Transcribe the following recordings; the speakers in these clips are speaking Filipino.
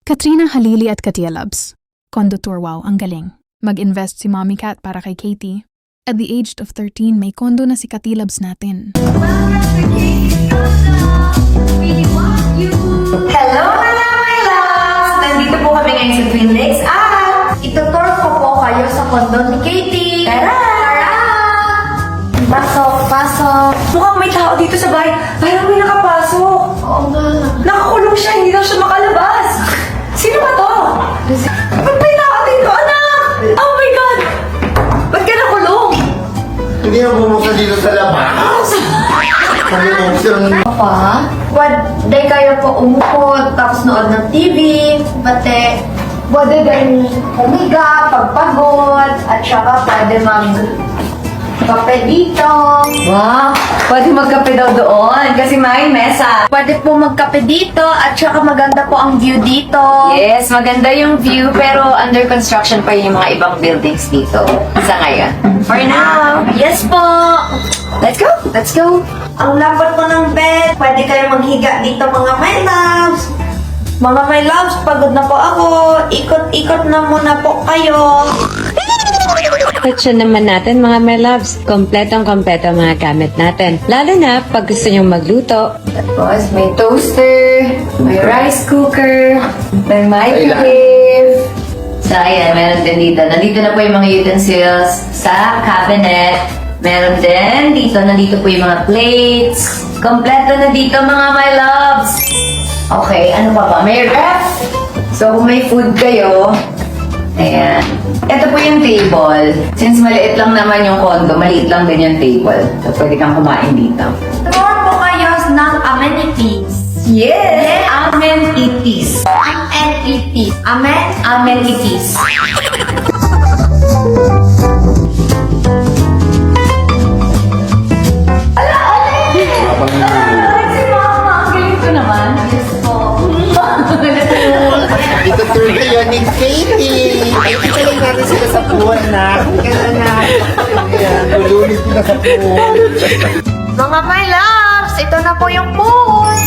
Katrina, Halili at Katia Loves. Condo tour, wow, ang galing. Mag-invest si Mommy Cat para kay Katie. At the age of 13, may condo na si Katia Loves natin. Hello mga my loves! Nandito po kami ngayon sa Twin Lakes at itutur ko po kayo sa condo ni Katie. Tara! Tara! Pasok, pasok. Mukhang may tao dito sa bahay. Parang may nakapasok. Oo nga. Nakakulong siya, hindi daw siya makalabas. Sino ba to? Ba't may tao dito, anak? Oh my God! Ba't ka nakulong? Hindi na bumuksan dito sa labas. Papa, pwede kayo po umupo, tapos nood ng TV, pati pwede din humiga, pagpagod, at saka pwede kape dito. Wow, pwede magkape daw doon kasi may mesa. Pwede po magkape dito at saka maganda po ang view dito. Yes, maganda yung view pero under construction pa yung mga ibang buildings dito sa ngayon. For now, yes po. Let's go! Let's go. Ang lapot po ng bed. Pwede kayo maghiga dito mga my loves. Mga my loves, pagod na po ako. Ikot-ikot na muna po kayo. Kitchen naman natin mga my loves. Kompletong-kompleto ang mga gamit natin. Lalo na pag gusto nyong magluto. Tapos may toaster, may rice cooker, may microwave. So ayan, meron din dito. Nandito na po yung mga utensils sa cabinet. Meron din dito, nandito po yung mga plates. Kompleto na dito mga my loves. Okay, ano pa ba? May ref. So kung may food kayo, ayan. Ito po yung table. Since maliit lang naman yung condo, maliit lang din yung table. So pwede kang kumain dito. Tour po kayo ng amenities. Yes! Amenities. Amenities. Amenities. Si Mama, ang galing ko naman. Yes po. Ito tour kayo ni Katie. Ay, italing natin sila sa pool na. Kailan na. Ayan, lulunit na sa pool. Mga my loves, ito na po yung pool.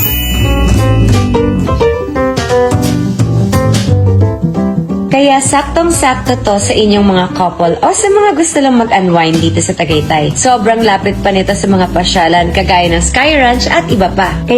Kaya saktong-sakto to sa inyong mga couple o sa mga gusto lang mag-unwind dito sa Tagaytay. Sobrang lapit pa nito sa mga pasyalan kagaya ng Sky Ranch at iba pa. Kaya